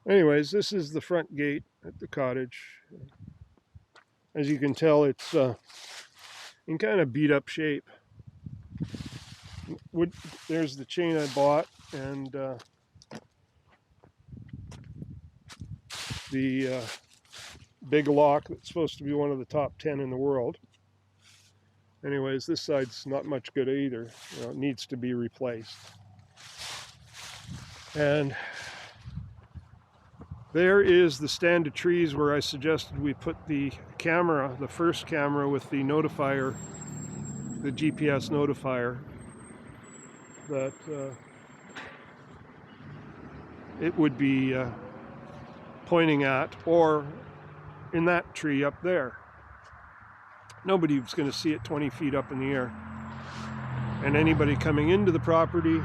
Anyways, this is the front gate at the cottage. As you can tell, it's in kind of beat up shape. There's the chain I bought, and the big lock that's supposed to be one of the top 10 in the world. Anyways, this side's not much good either. It needs to be replaced. And there is the stand of trees where I suggested we put the camera, the first camera with the notifier, the GPS notifier, that it would be pointing at, or in that tree up there. Nobody's going to see it 20 feet up in the air. And anybody coming into the property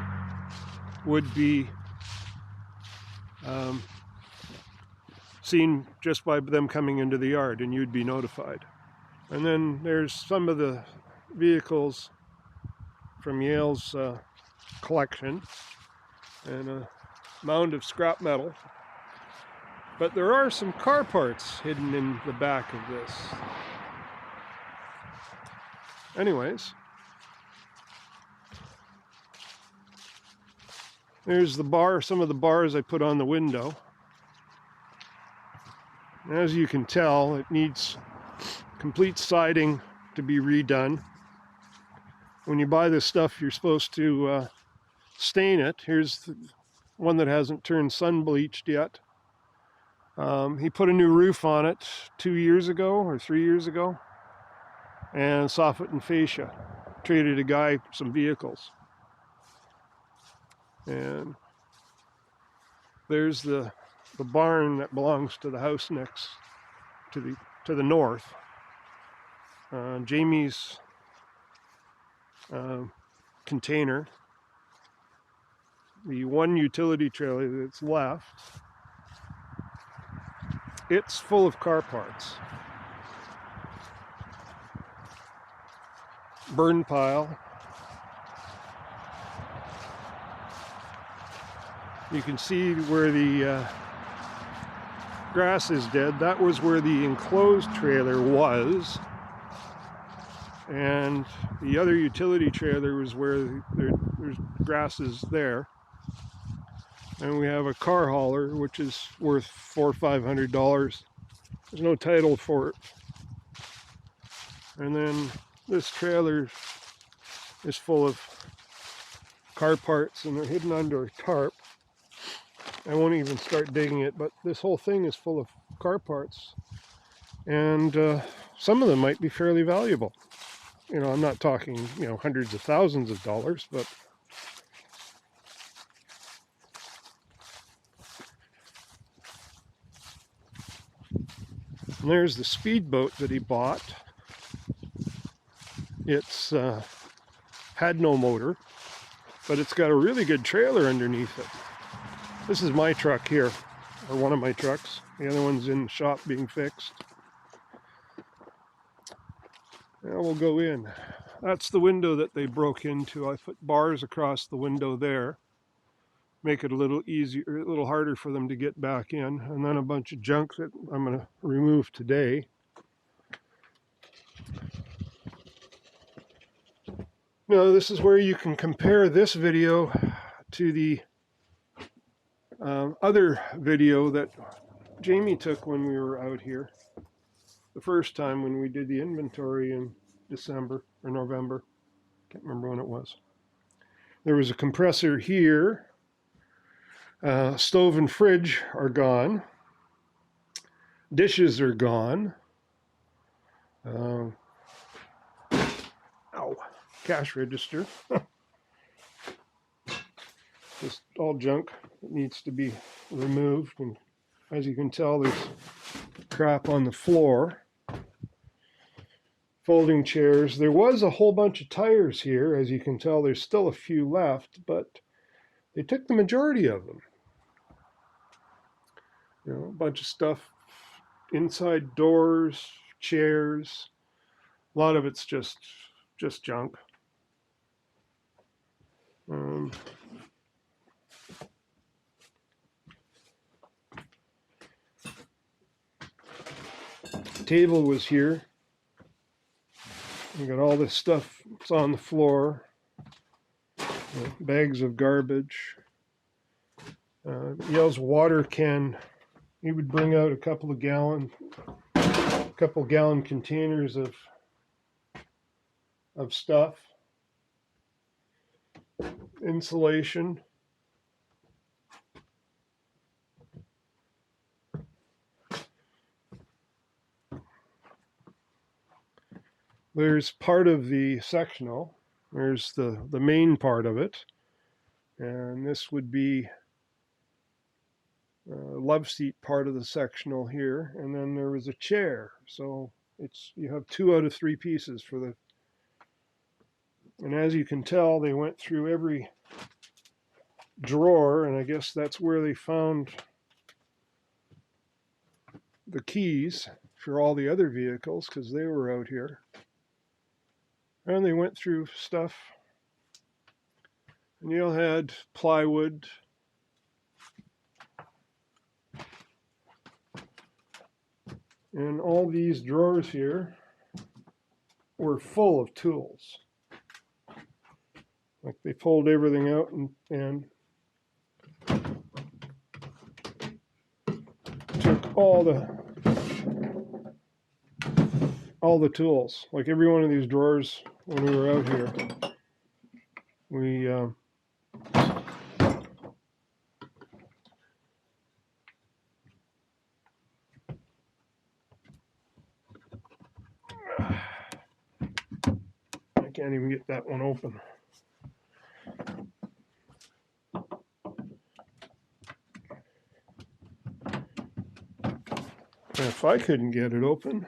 would be seen just by them coming into the yard, and you'd be notified. And then there's some of the vehicles from Yale's collection, and a mound of scrap metal. But there are some car parts hidden in the back of this. Anyways, there's the bar, some of the bars I put on the window. As you can tell, it needs complete siding to be redone. When you buy this stuff, you're supposed to stain it. Here's the one that hasn't turned sun bleached yet. He put a new roof on it 2 years ago or 3 years ago, and soffit and fascia. Traded a guy some vehicles. And there's the barn that belongs to the house next to the north. Jamie's container. The one utility trailer that's left, it's full of car parts. Burn pile. You can see where the grass is dead. That was where the enclosed trailer was. And the other utility trailer was where there's grasses there. And we have a car hauler, which is worth $400 or $500. There's no title for it. And then this trailer is full of car parts, and they're hidden under a tarp. I won't even start digging it, but this whole thing is full of car parts. And some of them might be fairly valuable. I'm not talking, hundreds of thousands of dollars, but and there's the speedboat that he bought. It's had no motor, but it's got a really good trailer underneath it. This is my truck here, or one of my trucks. The other one's in the shop being fixed. Now we'll go in. That's the window that they broke into. I put bars across the window there. Make it a little easier, a little harder for them to get back in. And then a bunch of junk that I'm going to remove today. Now this is where you can compare this video to the other video that Jamie took when we were out here. The first time when we did the inventory in December or November. Can't remember when it was. There was a compressor here. Stove and fridge are gone. Dishes are gone. Ow. Cash register. Just all junk that needs to be removed. And as you can tell, there's crap on the floor. Folding chairs. There was a whole bunch of tires here. As you can tell, there's still a few left, but they took the majority of them. A bunch of stuff inside doors, chairs. A lot of it's just junk. table was here. We got all this stuff that's on the floor. Bags of garbage. Yale's water can. He would bring out a couple gallon containers of stuff. Insulation. There's part of the sectional. There's the main part of it. And this would be love seat part of the sectional here. And then there was a chair. So you have 2 out of 3 pieces for the. And as you can tell, they went through every drawer, and I guess that's where they found the keys for all the other vehicles, because they were out here. And they went through stuff. And Yale had plywood. And all these drawers here were full of tools. Like they pulled everything out and took all the tools. Like every one of these drawers when we were out here, we I can't even get that one open. And if I couldn't get it open,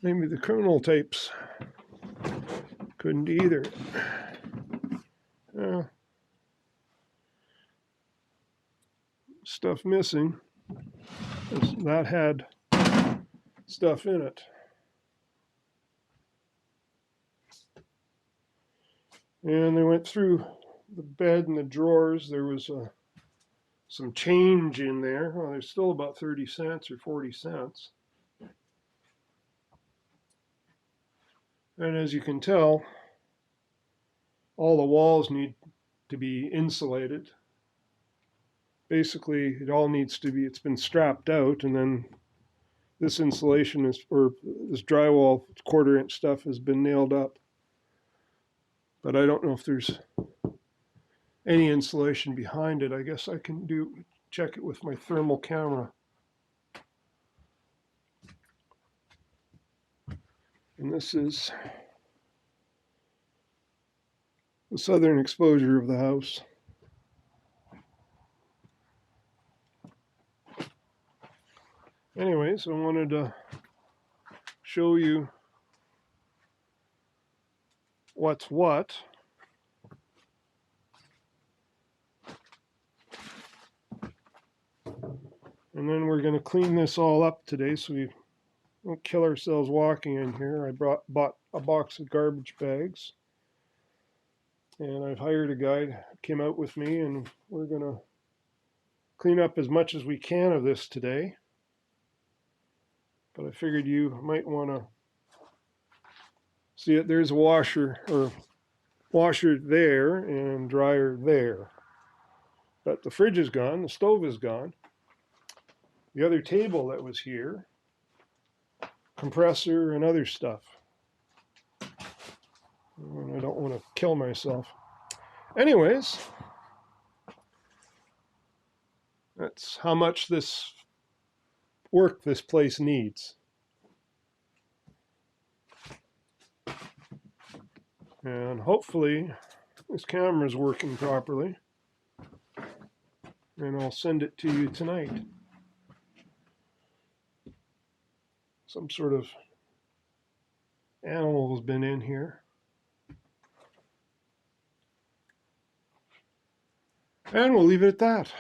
maybe the criminal tapes couldn't either. Stuff missing. That had stuff in it. And they went through the bed and the drawers. There was some change in there. Well, there's still about 30 cents or 40 cents. And as you can tell, all the walls need to be insulated. Basically, it all needs to be, it's been strapped out, and then this insulation or this drywall 1/4-inch stuff has been nailed up. But I don't know if there's any insulation behind it. I guess I can check it with my thermal camera. And this is the southern exposure of the house. Anyways, I wanted to show you what's what. And then we're going to clean this all up today so we don't kill ourselves walking in here. I bought a box of garbage bags. And I've hired a guy who came out with me, and we're going to clean up as much as we can of this today. But I figured you might want to see it. There's a washer there and dryer there. But the fridge is gone, the stove is gone. The other table that was here, compressor and other stuff. And I don't want to kill myself. Anyways, that's how much this work this place needs. And hopefully this camera is working properly. And I'll send it to you tonight. Some sort of animal has been in here. And we'll leave it at that.